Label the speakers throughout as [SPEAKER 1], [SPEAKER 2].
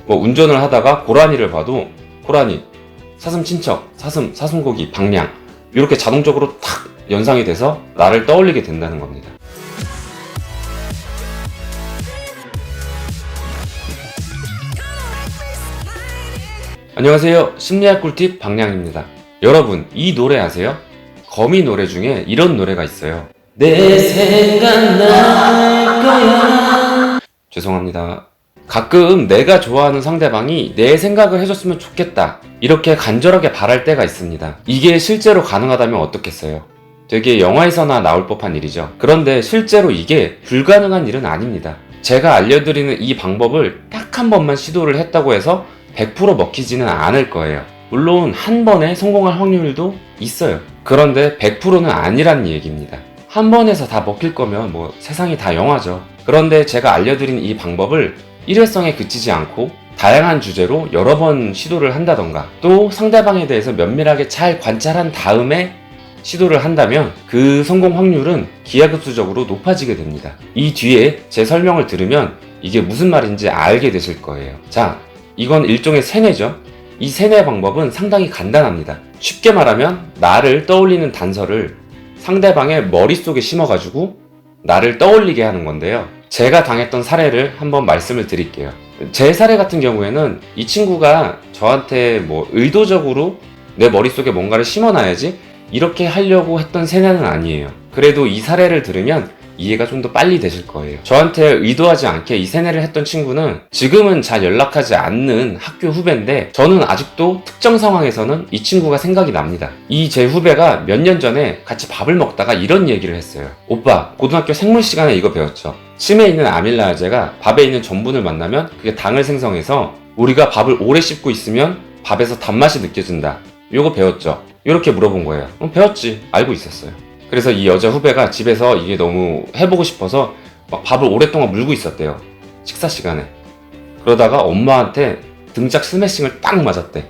[SPEAKER 1] 뭐 운전을 하다가 고라니를 봐도 고라니, 사슴 친척, 사슴고기, 방냥 이렇게 자동적으로 탁 연상이 돼서 나를 떠올리게 된다는 겁니다. 안녕하세요. 심리학 꿀팁 방냥입니다. 여러분, 이 노래 아세요? 거미 노래 중에 이런 노래가 있어요. 내 생각날 거야. 죄송합니다. 가끔 내가 좋아하는 상대방이 내 생각을 해줬으면 좋겠다, 이렇게 간절하게 바랄 때가 있습니다. 이게 실제로 가능하다면 어떻겠어요? 되게 영화에서나 나올 법한 일이죠. 그런데 실제로 이게 불가능한 일은 아닙니다. 제가 알려드리는 이 방법을 딱 한 번만 시도를 했다고 해서 100% 먹히지는 않을 거예요. 물론 한 번에 성공할 확률도 있어요. 그런데 100%는 아니란 얘기입니다. 한 번에서 다 먹힐 거면 뭐 세상이 다 영화죠. 그런데 제가 알려드린 이 방법을 일회성에 그치지 않고 다양한 주제로 여러 번 시도를 한다던가, 또 상대방에 대해서 면밀하게 잘 관찰한 다음에 시도를 한다면 그 성공 확률은 기하급수적으로 높아지게 됩니다. 이 뒤에 제 설명을 들으면 이게 무슨 말인지 알게 되실 거예요. 자, 이건 일종의 세뇌죠. 이 세뇌 방법은 상당히 간단합니다. 쉽게 말하면 나를 떠올리는 단서를 상대방의 머릿속에 심어가지고 나를 떠올리게 하는 건데요. 제가 당했던 사례를 한번 말씀을 드릴게요. 제 사례 같은 경우에는 이 친구가 저한테 뭐 의도적으로 내 머릿속에 뭔가를 심어놔야지 이렇게 하려고 했던 세뇌는 아니에요. 그래도 이 사례를 들으면 이해가 좀 더 빨리 되실 거예요. 저한테 의도하지 않게 이 세뇌를 했던 친구는 지금은 잘 연락하지 않는 학교 후배인데, 저는 아직도 특정 상황에서는 이 친구가 생각이 납니다. 이 제 후배가 몇 년 전에 같이 밥을 먹다가 이런 얘기를 했어요. 오빠, 고등학교 생물 시간에 이거 배웠죠? 침에 있는 아밀라제가 밥에 있는 전분을 만나면 그게 당을 생성해서 우리가 밥을 오래 씹고 있으면 밥에서 단맛이 느껴진다. 요거 배웠죠? 이렇게 물어본 거예요. 배웠지. 알고 있었어요. 그래서 이 여자 후배가 집에서 이게 너무 해보고 싶어서 막 밥을 오랫동안 물고 있었대요. 식사 시간에. 그러다가 엄마한테 등짝 스매싱을 딱 맞았대.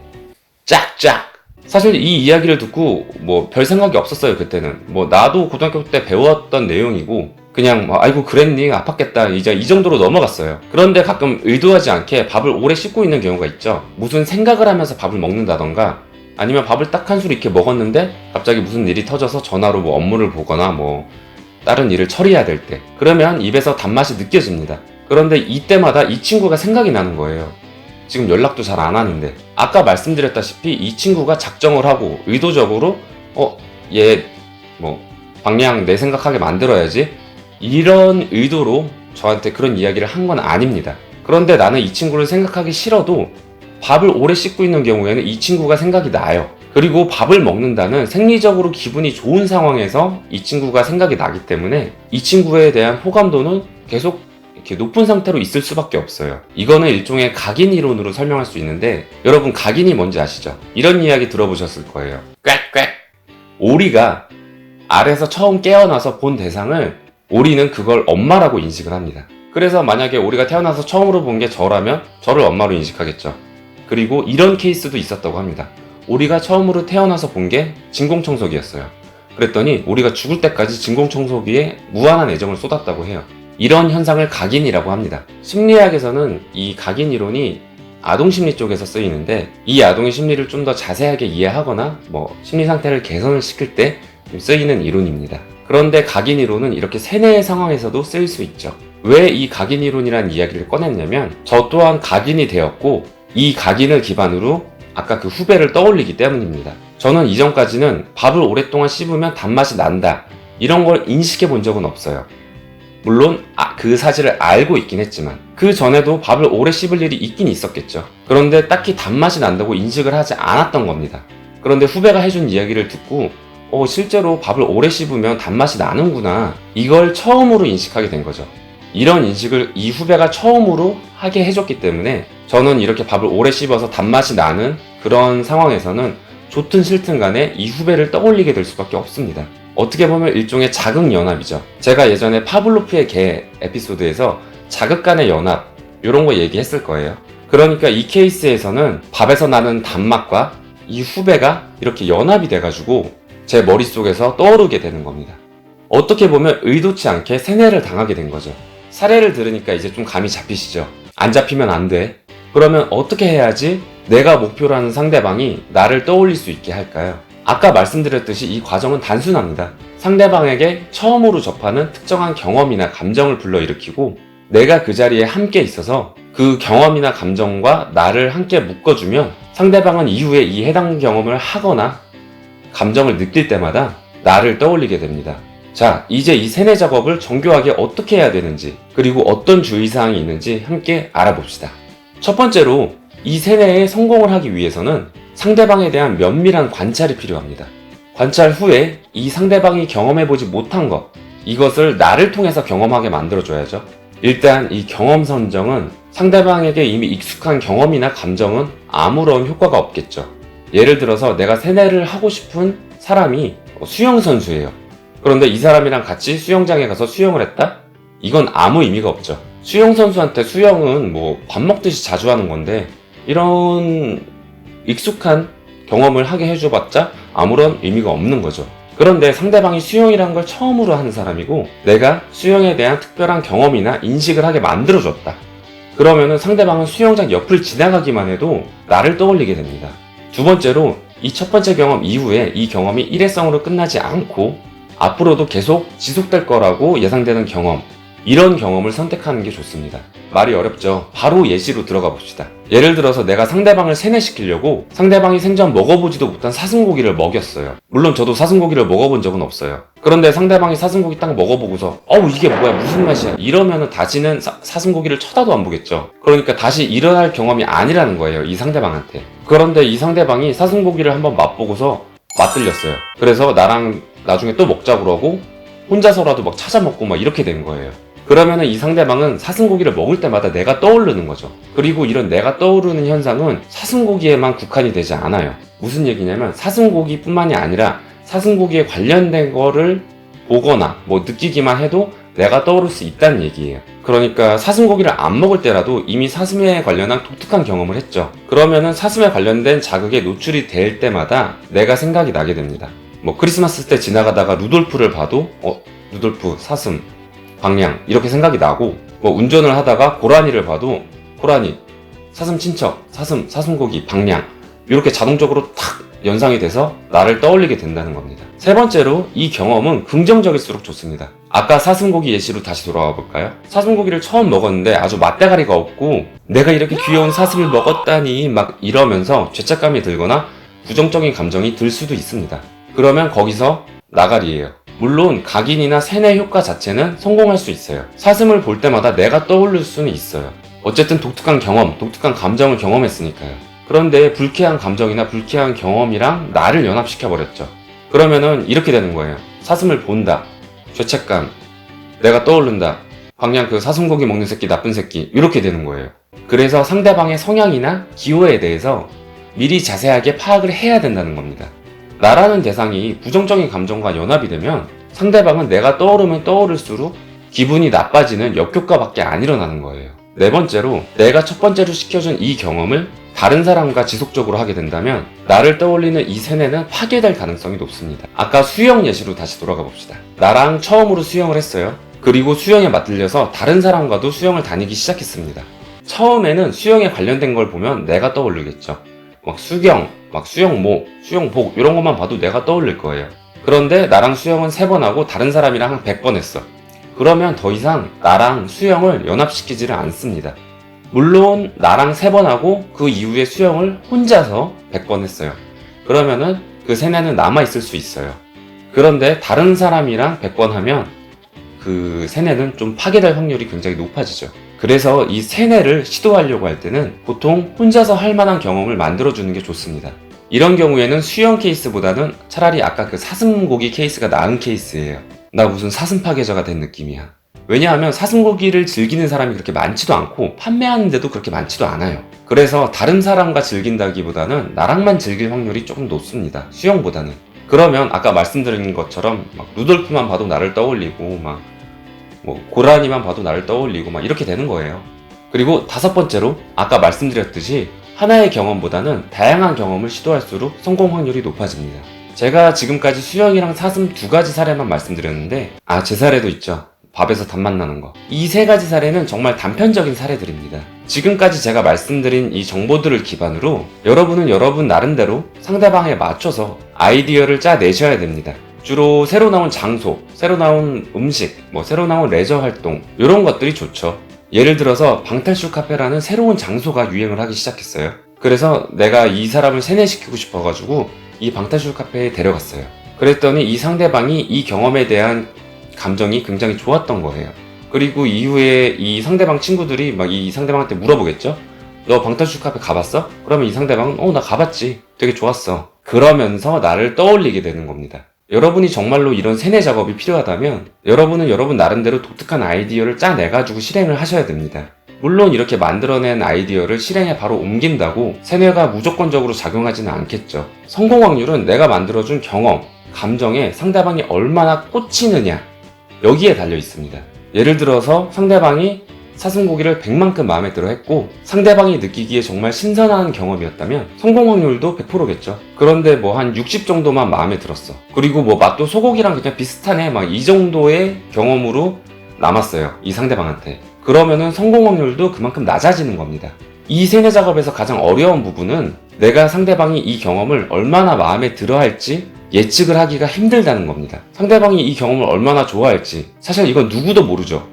[SPEAKER 1] 짝짝! 사실 이 이야기를 듣고 뭐 별 생각이 없었어요, 그때는. 뭐 나도 고등학교 때 배웠던 내용이고 그냥 아이고 그랬니? 아팠겠다. 이제 이 정도로 넘어갔어요. 그런데 가끔 의도하지 않게 밥을 오래 씹고 있는 경우가 있죠. 무슨 생각을 하면서 밥을 먹는다던가, 아니면 밥을 딱 한 술 이렇게 먹었는데 갑자기 무슨 일이 터져서 전화로 뭐 업무를 보거나 뭐 다른 일을 처리해야 될 때, 그러면 입에서 단맛이 느껴집니다. 그런데 이때마다 이 친구가 생각이 나는 거예요. 지금 연락도 잘 안 하는데. 아까 말씀드렸다시피 이 친구가 작정을 하고 의도적으로 얘 뭐 방향 내 생각하게 만들어야지, 이런 의도로 저한테 그런 이야기를 한 건 아닙니다. 그런데 나는 이 친구를 생각하기 싫어도 밥을 오래 씹고 있는 경우에는 이 친구가 생각이 나요. 그리고 밥을 먹는다는 생리적으로 기분이 좋은 상황에서 이 친구가 생각이 나기 때문에 이 친구에 대한 호감도는 계속 이렇게 높은 상태로 있을 수밖에 없어요. 이거는 일종의 각인 이론으로 설명할 수 있는데, 여러분 각인이 뭔지 아시죠? 이런 이야기 들어보셨을 거예요. 꽥꽥! 오리가 알에서 처음 깨어나서 본 대상을 오리는 그걸 엄마라고 인식을 합니다. 그래서 만약에 오리가 태어나서 처음으로 본 게 저라면 저를 엄마로 인식하겠죠. 그리고 이런 케이스도 있었다고 합니다. 오리가 처음으로 태어나서 본 게 진공청소기였어요. 그랬더니 오리가 죽을 때까지 진공청소기에 무한한 애정을 쏟았다고 해요. 이런 현상을 각인이라고 합니다. 심리학에서는 이 각인 이론이 아동심리 쪽에서 쓰이는데, 이 아동의 심리를 좀 더 자세하게 이해하거나 뭐 심리 상태를 개선을 시킬 때 쓰이는 이론입니다. 그런데 각인 이론은 이렇게 세뇌의 상황에서도 쓰일 수 있죠. 왜 이 각인 이론이라는 이야기를 꺼냈냐면, 저 또한 각인이 되었고 이 각인을 기반으로 아까 그 후배를 떠올리기 때문입니다. 저는 이전까지는 밥을 오랫동안 씹으면 단맛이 난다, 이런 걸 인식해 본 적은 없어요. 물론 그 사실을 알고 있긴 했지만 그 전에도 밥을 오래 씹을 일이 있긴 있었겠죠. 그런데 딱히 단맛이 난다고 인식을 하지 않았던 겁니다. 그런데 후배가 해준 이야기를 듣고 실제로 밥을 오래 씹으면 단맛이 나는구나, 이걸 처음으로 인식하게 된 거죠. 이런 인식을 이 후배가 처음으로 하게 해줬기 때문에 저는 이렇게 밥을 오래 씹어서 단맛이 나는 그런 상황에서는 좋든 싫든 간에 이 후배를 떠올리게 될 수밖에 없습니다. 어떻게 보면 일종의 자극 연합이죠. 제가 예전에 파블로프의 개 에피소드에서 자극 간의 연합, 이런 거 얘기했을 거예요. 그러니까 이 케이스에서는 밥에서 나는 단맛과 이 후배가 이렇게 연합이 돼가지고 제 머릿속에서 떠오르게 되는 겁니다. 어떻게 보면 의도치 않게 세뇌를 당하게 된 거죠. 사례를 들으니까 이제 좀 감이 잡히시죠? 안 잡히면 안 돼. 그러면 어떻게 해야지 내가 목표로 하는 상대방이 나를 떠올릴 수 있게 할까요? 아까 말씀드렸듯이 이 과정은 단순합니다. 상대방에게 처음으로 접하는 특정한 경험이나 감정을 불러일으키고 내가 그 자리에 함께 있어서 그 경험이나 감정과 나를 함께 묶어주면 상대방은 이후에 이 해당 경험을 하거나 감정을 느낄 때마다 나를 떠올리게 됩니다. 자, 이제 이 세뇌 작업을 정교하게 어떻게 해야 되는지, 그리고 어떤 주의사항이 있는지 함께 알아봅시다. 첫 번째로 이 세뇌에 성공을 하기 위해서는 상대방에 대한 면밀한 관찰이 필요합니다. 관찰 후에 이 상대방이 경험해보지 못한 것, 이것을 나를 통해서 경험하게 만들어줘야죠. 일단 이 경험 선정은 상대방에게 이미 익숙한 경험이나 감정은 아무런 효과가 없겠죠. 예를 들어서 내가 세뇌를 하고 싶은 사람이 수영 선수예요. 그런데 이 사람이랑 같이 수영장에 가서 수영을 했다? 이건 아무 의미가 없죠. 수영 선수한테 수영은 뭐 밥 먹듯이 자주 하는 건데 이런 익숙한 경험을 하게 해줘봤자 아무런 의미가 없는 거죠. 그런데 상대방이 수영이라는 걸 처음으로 하는 사람이고 내가 수영에 대한 특별한 경험이나 인식을 하게 만들어줬다. 그러면은 상대방은 수영장 옆을 지나가기만 해도 나를 떠올리게 됩니다. 두 번째로 이 첫 번째 경험 이후에 이 경험이 일회성으로 끝나지 않고 앞으로도 계속 지속될 거라고 예상되는 경험, 이런 경험을 선택하는 게 좋습니다. 말이 어렵죠? 바로 예시로 들어가 봅시다. 예를 들어서 내가 상대방을 세뇌시키려고 상대방이 생전 먹어보지도 못한 사슴고기를 먹였어요. 물론 저도 사슴고기를 먹어본 적은 없어요. 그런데 상대방이 사슴고기 딱 먹어보고서 이게 뭐야, 무슨 맛이야, 이러면은 다시는 사슴고기를 쳐다도 안 보겠죠. 그러니까 다시 일어날 경험이 아니라는 거예요, 이 상대방한테. 그런데 이 상대방이 사슴고기를 한번 맛보고서 맛들렸어요. 그래서 나랑 나중에 또 먹자고 그러고 혼자서라도 막 찾아 먹고 막 이렇게 된 거예요. 그러면은 이 상대방은 사슴고기를 먹을 때마다 내가 떠오르는 거죠. 그리고 이런 내가 떠오르는 현상은 사슴고기에만 국한이 되지 않아요. 무슨 얘기냐면 사슴고기뿐만이 아니라 사슴고기에 관련된 거를 보거나 뭐 느끼기만 해도 내가 떠오를 수 있다는 얘기예요. 그러니까 사슴고기를 안 먹을 때라도 이미 사슴에 관련한 독특한 경험을 했죠. 그러면은 사슴에 관련된 자극에 노출이 될 때마다 내가 생각이 나게 됩니다. 뭐 크리스마스 때 지나가다가 루돌프를 봐도 루돌프, 사슴, 방향 이렇게 생각이 나고, 뭐 운전을 하다가 고라니를 봐도 고라니, 사슴 친척, 사슴고기, 방향 이렇게 자동적으로 탁 연상이 돼서 나를 떠올리게 된다는 겁니다. 세 번째로 이 경험은 긍정적일수록 좋습니다. 아까 사슴고기 예시로 다시 돌아와 볼까요? 사슴고기를 처음 먹었는데 아주 맛대가리가 없고 내가 이렇게 귀여운 사슴을 먹었다니 막 이러면서 죄책감이 들거나 부정적인 감정이 들 수도 있습니다. 그러면 거기서 나가리예요. 물론 각인이나 세뇌 효과 자체는 성공할 수 있어요. 사슴을 볼 때마다 내가 떠오를 수는 있어요. 어쨌든 독특한 경험, 독특한 감정을 경험했으니까요. 그런데 불쾌한 감정이나 불쾌한 경험이랑 나를 연합시켜버렸죠. 그러면은 이렇게 되는 거예요. 사슴을 본다, 죄책감, 내가 떠오른다, 방향 그 사슴고기 먹는 새끼, 나쁜 새끼, 이렇게 되는 거예요. 그래서 상대방의 성향이나 기호에 대해서 미리 자세하게 파악을 해야 된다는 겁니다. 나라는 대상이 부정적인 감정과 연합이 되면 상대방은 내가 떠오르면 떠오를수록 기분이 나빠지는 역효과밖에 안 일어나는 거예요. 네 번째로 내가 첫 번째로 시켜준 이 경험을 다른 사람과 지속적으로 하게 된다면 나를 떠올리는 이 세뇌는 파괴될 가능성이 높습니다. 아까 수영 예시로 다시 돌아가 봅시다. 나랑 처음으로 수영을 했어요. 그리고 수영에 맞들려서 다른 사람과도 수영을 다니기 시작했습니다. 처음에는 수영에 관련된 걸 보면 내가 떠오르겠죠. 막 수경, 막 수영모, 수영복 이런 것만 봐도 내가 떠올릴 거예요. 그런데 나랑 수영은 3번 하고 다른 사람이랑 한 100번 했어. 그러면 더 이상 나랑 수영을 연합시키지를 않습니다. 물론 나랑 3번 하고 그 이후에 수영을 혼자서 100번 했어요. 그러면은 그 세뇌는 남아있을 수 있어요. 그런데 다른 사람이랑 100번 하면 그 세뇌는 좀 파괴될 확률이 굉장히 높아지죠. 그래서 이 세뇌를 시도하려고 할 때는 보통 혼자서 할 만한 경험을 만들어주는 게 좋습니다. 이런 경우에는 수영 케이스보다는 차라리 아까 그 사슴고기 케이스가 나은 케이스예요. 나 무슨 사슴 파괴자가 된 느낌이야. 왜냐하면 사슴고기를 즐기는 사람이 그렇게 많지도 않고 판매하는데도 그렇게 많지도 않아요. 그래서 다른 사람과 즐긴다기보다는 나랑만 즐길 확률이 조금 높습니다. 수영보다는. 그러면 아까 말씀드린 것처럼 막 루돌프만 봐도 나를 떠올리고 막 뭐 고라니만 봐도 나를 떠올리고 막 이렇게 되는 거예요. 그리고 5번째로 아까 말씀드렸듯이 하나의 경험보다는 다양한 경험을 시도할수록 성공 확률이 높아집니다. 제가 지금까지 수영이랑 사슴 2가지 사례만 말씀드렸는데 제 사례도 있죠. 밥에서 단맛 나는 거. 이 세 가지 사례는 정말 단편적인 사례들입니다. 지금까지 제가 말씀드린 이 정보들을 기반으로 여러분은 여러분 나름대로 상대방에 맞춰서 아이디어를 짜내셔야 됩니다. 주로 새로 나온 장소, 새로 나온 음식, 새로 나온 레저 활동 이런 것들이 좋죠. 예를 들어서 방탈출 카페라는 새로운 장소가 유행을 하기 시작했어요. 그래서 내가 이 사람을 세뇌시키고 싶어가지고 이 방탈출 카페에 데려갔어요. 그랬더니 이 상대방이 이 경험에 대한 감정이 굉장히 좋았던 거예요. 그리고 이후에 이 상대방 친구들이 막 이 상대방한테 물어보겠죠? 너 방탈출 카페 가봤어? 그러면 이 상대방은 나 가봤지. 되게 좋았어. 그러면서 나를 떠올리게 되는 겁니다. 여러분이 정말로 이런 세뇌 작업이 필요하다면 여러분은 여러분 나름대로 독특한 아이디어를 짜내가지고 실행을 하셔야 됩니다. 물론 이렇게 만들어낸 아이디어를 실행에 바로 옮긴다고 세뇌가 무조건적으로 작용하지는 않겠죠. 성공 확률은 내가 만들어준 경험, 감정에 상대방이 얼마나 꽂히느냐 여기에 달려 있습니다. 예를 들어서 상대방이 사슴고기를 100만큼 마음에 들어 했고 상대방이 느끼기에 정말 신선한 경험이었다면 성공 확률도 100%겠죠. 그런데 한 60 정도만 마음에 들었어. 그리고 맛도 소고기랑 그냥 비슷하네 이 정도의 경험으로 남았어요. 이 상대방한테. 그러면은 성공 확률도 그만큼 낮아지는 겁니다. 이 세뇌 작업에서 가장 어려운 부분은 내가 상대방이 이 경험을 얼마나 마음에 들어 할지 예측을 하기가 힘들다는 겁니다. 상대방이 이 경험을 얼마나 좋아할지 사실 이건 누구도 모르죠.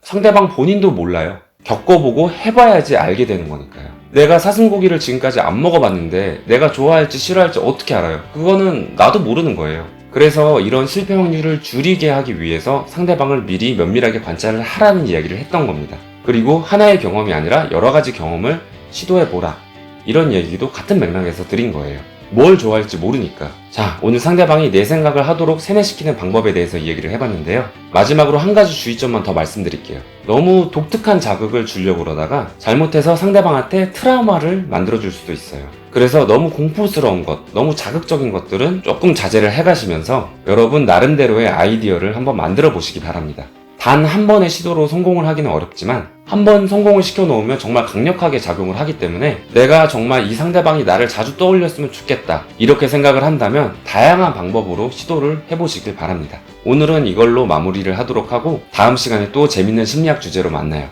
[SPEAKER 1] 상대방 본인도 몰라요. 겪어보고 해봐야지 알게 되는 거니까요. 내가 사슴고기를 지금까지 안 먹어봤는데 내가 좋아할지 싫어할지 어떻게 알아요? 그거는 나도 모르는 거예요. 그래서 이런 실패 확률을 줄이게 하기 위해서 상대방을 미리 면밀하게 관찰을 하라는 이야기를 했던 겁니다. 그리고 하나의 경험이 아니라 여러 가지 경험을 시도해보라. 이런 얘기도 같은 맥락에서 드린 거예요. 뭘 좋아할지 모르니까. 자, 오늘 상대방이 내 생각을 하도록 세뇌시키는 방법에 대해서 이야기를 해봤는데요. 마지막으로 한 가지 주의점만 더 말씀드릴게요. 너무 독특한 자극을 주려고 그러다가 잘못해서 상대방한테 트라우마를 만들어줄 수도 있어요. 그래서 너무 공포스러운 것, 너무 자극적인 것들은 조금 자제를 해가시면서 여러분 나름대로의 아이디어를 한번 만들어 보시기 바랍니다. 단 한 번의 시도로 성공을 하기는 어렵지만 한 번 성공을 시켜놓으면 정말 강력하게 작용을 하기 때문에 내가 정말 이 상대방이 나를 자주 떠올렸으면 좋겠다 이렇게 생각을 한다면 다양한 방법으로 시도를 해보시길 바랍니다. 오늘은 이걸로 마무리를 하도록 하고 다음 시간에 또 재밌는 심리학 주제로 만나요.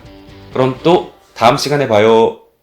[SPEAKER 1] 그럼 또 다음 시간에 봐요.